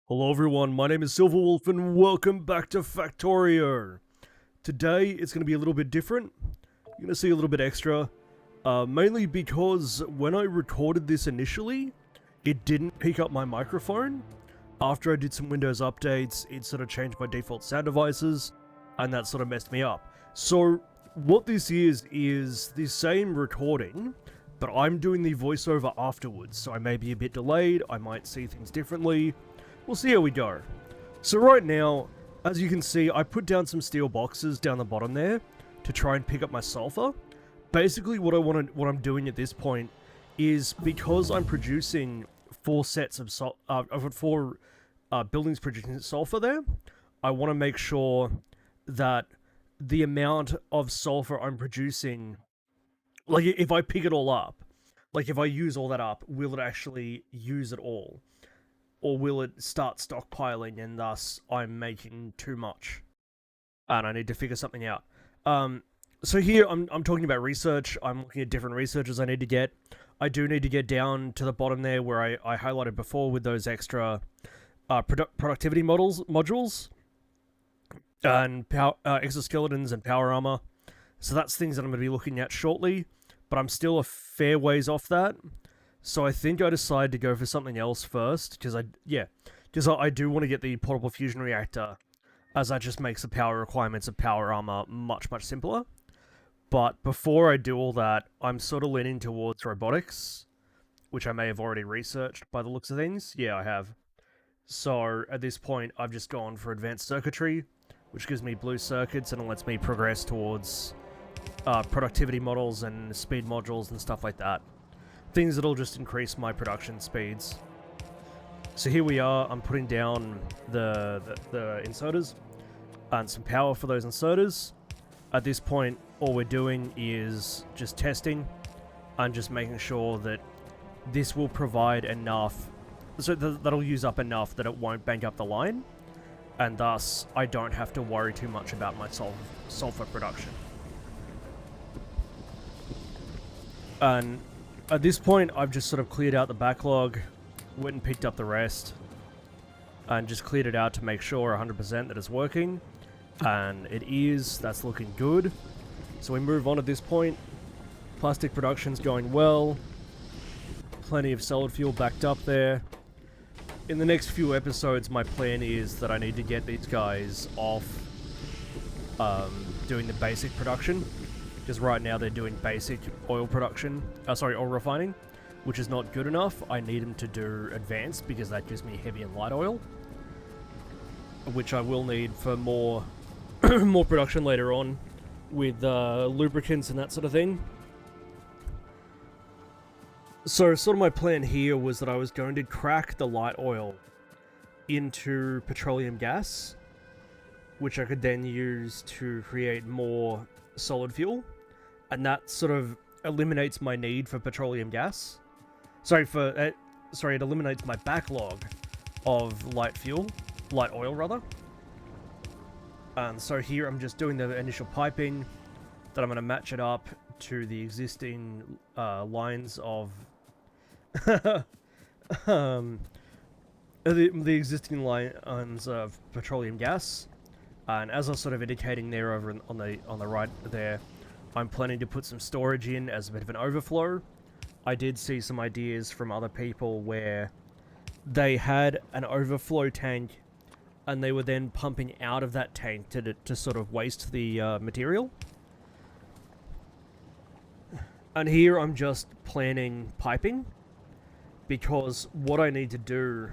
Hello everyone, my name is Silverwolf and welcome back to Factorio. Today it's going to be a little bit different. You're going to see a little bit extra. Mainly because when I recorded this initially, it didn't pick up my microphone. After I did some Windows updates, it sort of changed my default sound devices, and that sort of messed me up. So what this is the same recording, but I'm doing the voiceover afterwards, so I may be a bit delayed, I might see things differently. We'll see how we go. So right now, as you can see, I put down some steel boxes down the bottom there to try and pick up my sulfur. Basically, what I'm doing at this point is because I'm producing four sets of four buildings producing sulfur there. I want to make sure that the amount of sulfur I'm producing, like if I pick it all up, like if I use all that up, will it actually use it all? Or will it start stockpiling and thus I'm making too much? And I need to figure something out. So here I'm talking about research. I'm looking at different researches I need to get. I do need to get down to the bottom there where I highlighted before with those extra productivity modules and exoskeletons and power armor. So that's things that I'm going to be looking at shortly, but I'm still a fair ways off that. So I think I decided to go for something else first, because I do want to get the portable fusion reactor, as that just makes the power requirements of power armor much simpler. But before I do all that, I'm sort of leaning towards robotics, which I may have already researched by the looks of things. Yeah, I have. So at this point, I've just gone for advanced circuitry, which gives me blue circuits and it lets me progress towards productivity models and speed modules and stuff like that. Things that'll just increase my production speeds. So here we are, I'm putting down the inserters and some power for those inserters. At this point, all we're doing is just testing and just making sure that this will provide enough, so that'll use up enough that it won't bank up the line, and thus I don't have to worry too much about my sulfur production. And at this point, I've just sort of cleared out the backlog, went and picked up the rest, and just cleared it out to make sure 100% that it's working. And it is, that's looking good. So we move on at this point. Plastic production's going well. Plenty of solid fuel backed up there. In the next few episodes, my plan is that I need to get these guys off doing the basic production. Because right now they're doing basic oil production, oil refining, which is not good enough. I need them to do advanced because that gives me heavy and light oil, which I will need for more more production later on with lubricants and that sort of thing. So sort of my plan here was that I was going to crack the light oil into petroleum gas, which I could then use to create more solid fuel. And that sort of eliminates my need for petroleum gas. It eliminates my backlog of light oil rather. And so here I'm just doing the initial piping, that I'm going to match it up to the existing lines of the existing lines of petroleum gas. And as I was sort of indicating there over on the right there, I'm planning to put some storage in as a bit of an overflow. I did see some ideas from other people where they had an overflow tank and they were then pumping out of that tank to sort of waste the material. And here I'm just planning piping, because what I need to do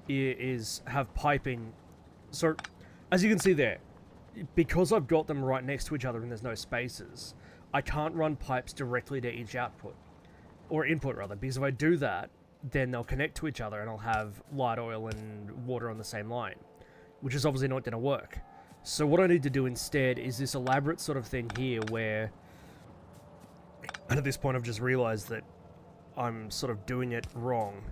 is have piping. So as you can see there, because I've got them right next to each other and there's no spaces, I can't run pipes directly to each output, or input rather, because if I do that, then they'll connect to each other and I'll have light oil and water on the same line, which is obviously not going to work. So what I need to do instead is this elaborate sort of thing here where, and at this point I've just realized that I'm sort of doing it wrong.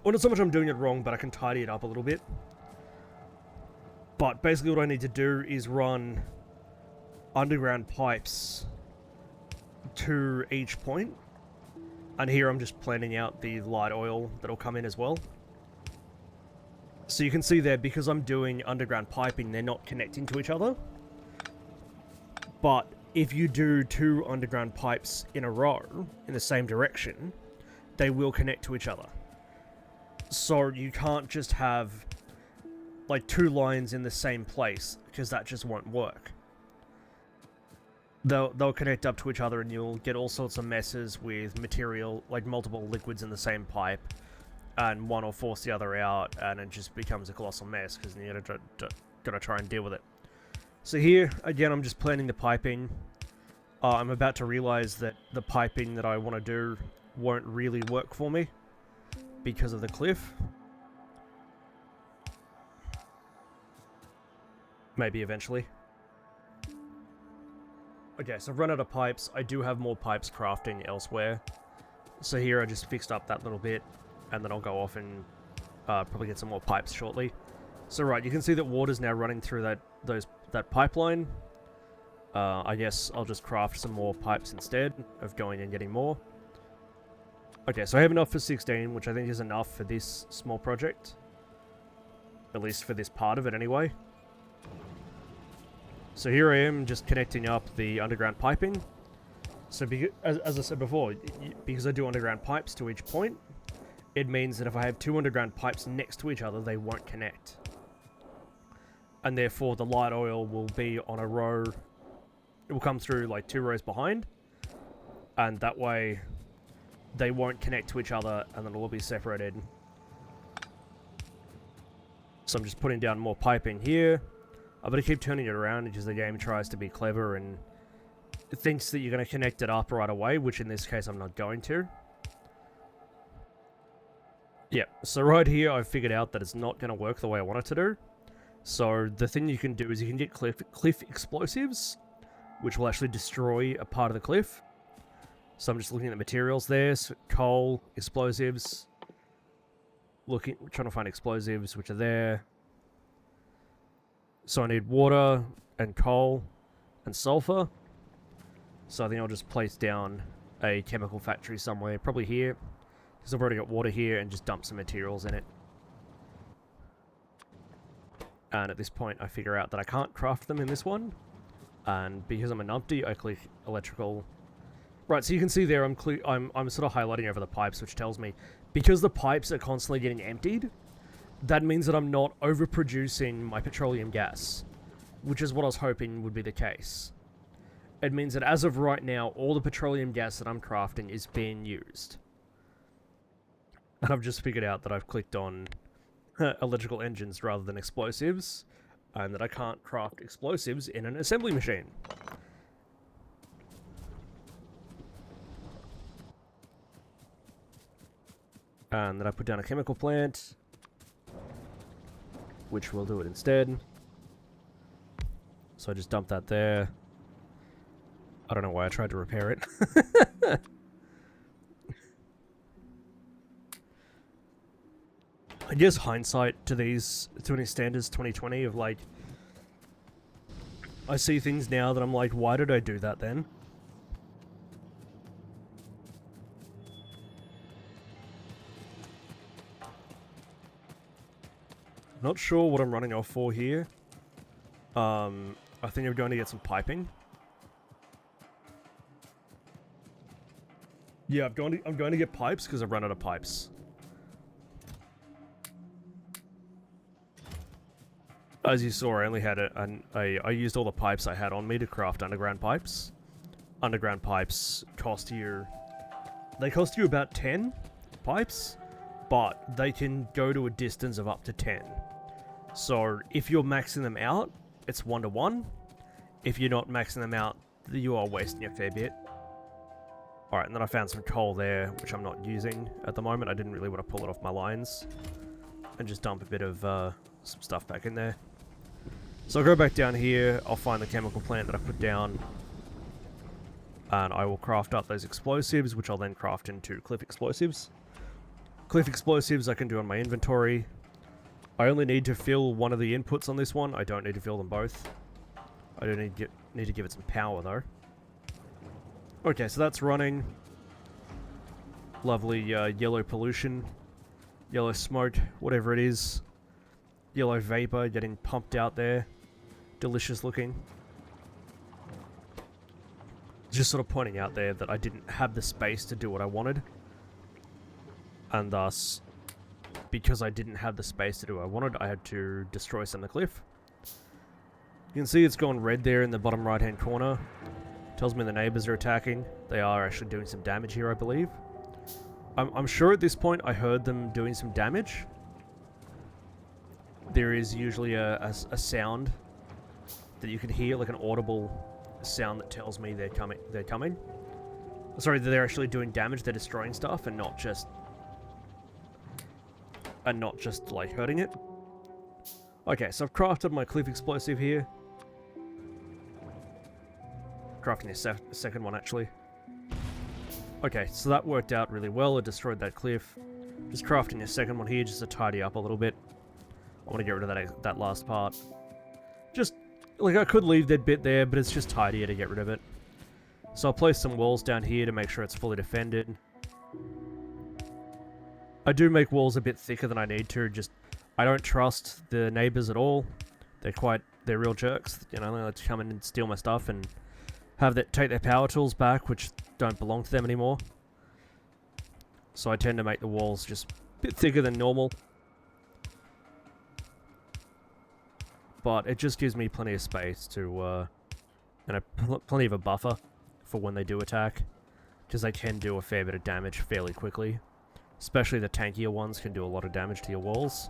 Well, not so much I'm doing it wrong, but I can tidy it up a little bit. But basically what I need to do is run underground pipes to each point. And here I'm just planning out the light oil that'll come in as well. So you can see there, because I'm doing underground piping, they're not connecting to each other. But if you do 2 underground pipes in a row in the same direction, they will connect to each other. So you can't just have like 2 lines in the same place, because that just won't work. They'll connect up to each other, and you'll get all sorts of messes with material, like multiple liquids in the same pipe, and one will force the other out, and it just becomes a colossal mess, because you gotta try and deal with it. So here, again, I'm just planning the piping. I'm about to realize that the piping that I want to do won't really work for me because of the cliff. Maybe eventually. Okay, so I've run out of pipes. I do have more pipes crafting elsewhere. So here I just fixed up that little bit, and then I'll go off and probably get some more pipes shortly. So right, you can see that water's now running through that pipeline. I guess I'll just craft some more pipes instead of going and getting more. Okay, so I have enough for 16, which I think is enough for this small project. At least for this part of it anyway. So here I am just connecting up the underground piping. So as I said before, because I do underground pipes to each point, it means that if I have 2 underground pipes next to each other, they won't connect. And therefore the light oil will be on a row. It will come through like 2 rows behind. And that way they won't connect to each other, and then it will be separated. So I'm just putting down more piping here. I'm going to keep turning it around because the game tries to be clever and thinks that you're going to connect it up right away, which in this case I'm not going to. Yeah, so right here I've figured out that it's not going to work the way I want it to do. So the thing you can do is you can get cliff explosives, which will actually destroy a part of the cliff. So I'm just looking at the materials there. So coal, explosives. Trying to find explosives, which are there. So I need water and coal and sulfur. So I think I'll just place down a chemical factory somewhere, probably here, because I've already got water here, and just dump some materials in it. And at this point I figure out that I can't craft them in this one, and because I'm a numpty, I click electrical. Right, so you can see there I'm sort of highlighting over the pipes, which tells me because the pipes are constantly getting emptied, that means that I'm not overproducing my petroleum gas, which is what I was hoping would be the case. It means that as of right now, all the petroleum gas that I'm crafting is being used. And I've just figured out that I've clicked on electrical engines rather than explosives, and that I can't craft explosives in an assembly machine. And then I put down a chemical plant, which will do it instead. So I just dumped that there. I don't know why I tried to repair it. I guess hindsight to any standards 2020 of like, I see things now that I'm like, why did I do that then? Not sure what I'm running off for here. I think I'm going to get some piping. Yeah, I'm going to get pipes because I've run out of pipes. As you saw, I only had I used all the pipes I had on me to craft underground pipes. Underground pipes cost you... They cost you about 10 pipes, but they can go to a distance of up to 10. So if you're maxing them out, it's 1-to-1. If you're not maxing them out, you are wasting a fair bit. Alright, and then I found some coal there, which I'm not using at the moment. I didn't really want to pull it off my lines. And just dump a bit of some stuff back in there. So I'll go back down here, I'll find the chemical plant that I put down. And I will craft up those explosives, which I'll then craft into cliff explosives. Cliff explosives I can do on my inventory. I only need to fill one of the inputs on this one. I don't need to fill them both. I do need to give it some power though. Okay, so that's running. Lovely yellow pollution. Yellow smoke, whatever it is. yellow vapor getting pumped out there. Delicious looking. Just sort of pointing out there that I didn't have the space to do what I wanted. And thus, because I didn't have the space to do what I wanted, I had to destroy some of the cliff. You can see it's gone red there in the bottom right hand corner. Tells me the neighbors are attacking. They are actually doing some damage here, I believe. I'm sure at this point I heard them doing some damage. There is usually a sound that you can hear, like an audible sound that tells me they're coming. Sorry, that they're actually doing damage, they're destroying stuff and not just like hurting it. Okay, so I've crafted my cliff explosive here. Crafting a second one actually. Okay, so that worked out really well. It destroyed that cliff. Just crafting a second one here just to tidy up a little bit. I want to get rid of that last part. Just, like, I could leave that bit there, but it's just tidier to get rid of it. So I'll place some walls down here to make sure it's fully defended. I do make walls a bit thicker than I need to, just, I don't trust the neighbors at all. They're real jerks, you know, they like to come in and steal my stuff and take their power tools back, which don't belong to them anymore. So I tend to make the walls just a bit thicker than normal. But it just gives me plenty of space to, and plenty of a buffer for when they do attack. Because they can do a fair bit of damage fairly quickly. Especially the tankier ones can do a lot of damage to your walls.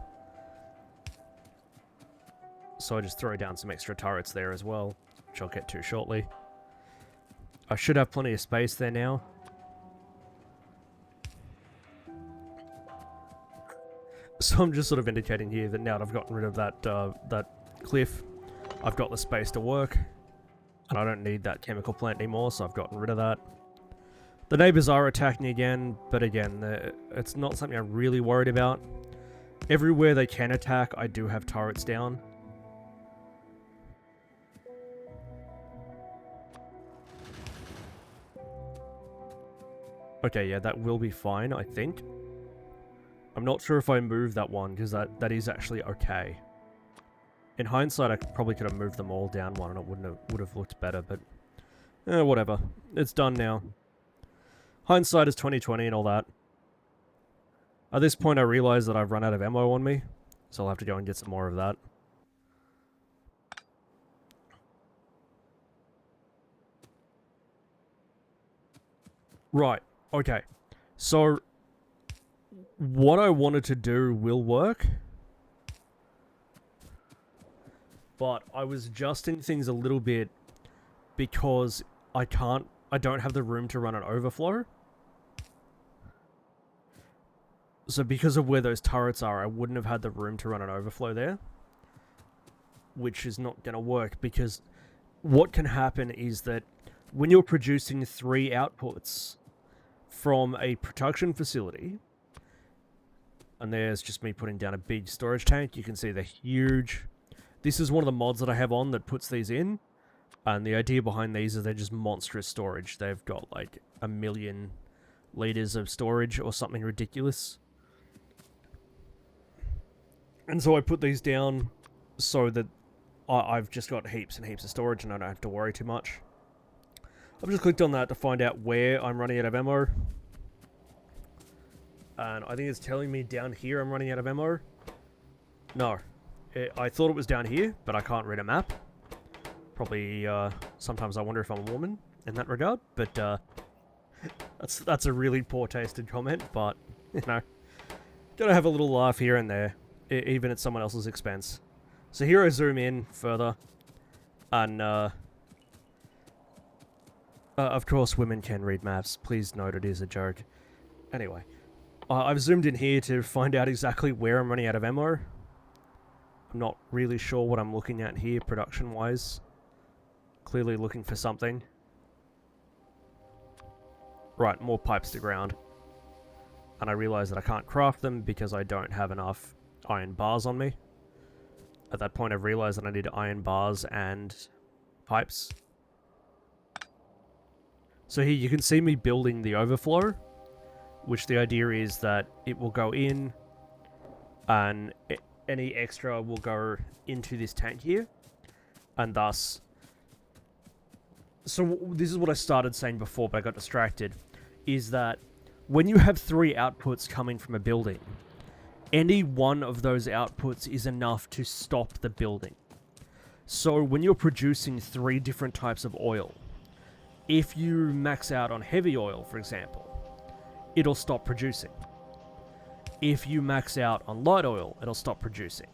So I just throw down some extra turrets there as well, which I'll get to shortly. I should have plenty of space there now. So I'm just sort of indicating here that now that I've gotten rid of that cliff, I've got the space to work. And I don't need that chemical plant anymore, so I've gotten rid of that. The neighbors are attacking again, but again, it's not something I'm really worried about. Everywhere they can attack, I do have turrets down. Okay, yeah, that will be fine, I think. I'm not sure if I move that one, because that is actually okay. In hindsight, I probably could have moved them all down one, and it would have looked better, but whatever. It's done now. Hindsight is 20/20 and all that. At this point, I realize that I've run out of ammo on me, so I'll have to go and get some more of that. Right. Okay, so what I wanted to do will work, but I was adjusting things a little bit because I don't have the room to run an overflow. So because of where those turrets are, I wouldn't have had the room to run an overflow there, which is not going to work because what can happen is that when you're producing 3 outputs from a production facility, and there's just me putting down a big storage tank. You can see they're huge. This is one of the mods that I have on that puts these in, and the idea behind these is they're just monstrous storage. They've got like 1 million liters of storage or something ridiculous. And so I put these down so that I've just got heaps and heaps of storage and I don't have to worry too much. I've just clicked on that to find out where I'm running out of ammo. And I think it's telling me down here I'm running out of ammo. No. I thought it was down here, but I can't read a map. Probably, sometimes I wonder if I'm a woman in that regard. But, that's a really poor-tasted comment, but, you know. Gotta have a little laugh here and there, even at someone else's expense. So here I zoom in further. And, of course, women can read maps. Please note it is a joke. Anyway, I've zoomed in here to find out exactly where I'm running out of ammo. I'm not really sure what I'm looking at here, production-wise. Clearly looking for something. Right, more pipes to ground. And I realize that I can't craft them because I don't have enough iron bars on me. At that point, I've realized that I need iron bars and pipes. So here you can see me building the overflow, which the idea is that it will go in and any extra will go into this tank here, and thus... So this is what I started saying before, but I got distracted, is that when you have 3 outputs coming from a building, any one of those outputs is enough to stop the building. So when you're producing 3 different types of oil, if you max out on heavy oil, for example, it'll stop producing. If you max out on light oil, it'll stop producing.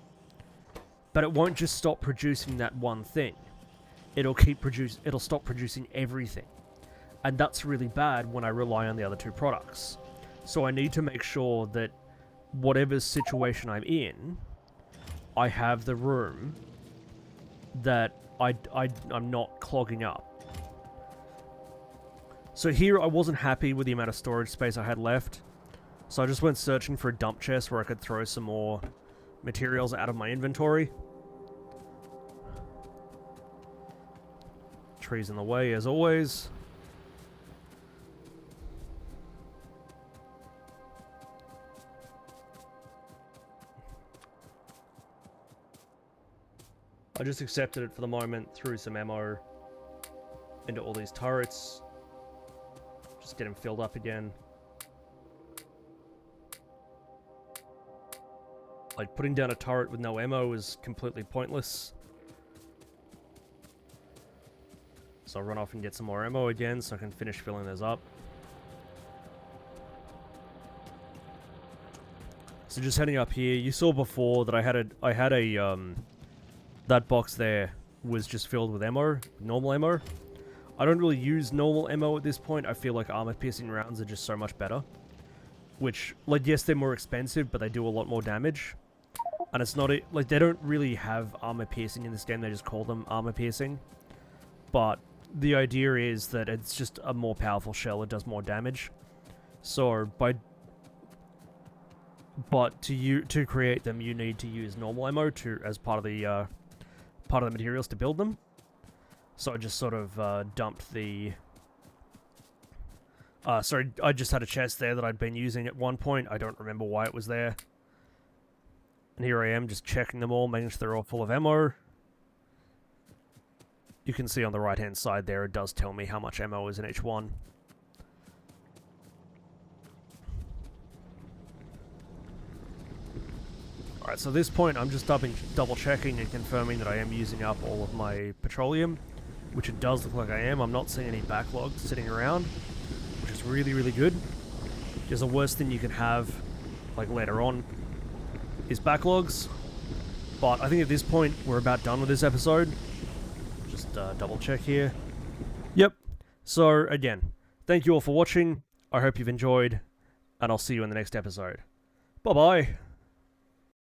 But it won't just stop producing that one thing. It'll stop producing everything. And that's really bad when I rely on the other 2 products. So I need to make sure that whatever situation I'm in, I have the room that I'm not clogging up. So here I wasn't happy with the amount of storage space I had left. So I just went searching for a dump chest where I could throw some more materials out of my inventory. Trees in the way, as always. I just accepted it for the moment, threw some ammo into all these turrets. Just get them filled up again. Like, putting down a turret with no ammo is completely pointless. So I'll run off and get some more ammo again so I can finish filling those up. So just heading up here, you saw before that I had a that box there was just filled with ammo, normal ammo. I don't really use normal ammo at this point. I feel like armor-piercing rounds are just so much better. Which, like, yes, they're more expensive, but they do a lot more damage. And it's not... like, they don't really have armor-piercing in this game. They just call them armor-piercing. But the idea is that it's just a more powerful shell. It does more damage. So, but to create them, you need to use normal ammo as part of the materials to build them. So I just sort of dumped the... sorry, I just had a chest there that I'd been using at one point. I don't remember why it was there. And here I am, just checking them all, making sure they're all full of ammo. You can see on the right-hand side there, it does tell me how much ammo is in each one. Alright, so at this point, I'm just double-checking and confirming that I am using up all of my petroleum, which it does look like I am. I'm not seeing any backlogs sitting around, which is really, really good. Because the worst thing you can have, like later on, is backlogs. But I think at this point, we're about done with this episode. Just double-check here. Yep. So, again, thank you all for watching. I hope you've enjoyed, and I'll see you in the next episode. Bye-bye.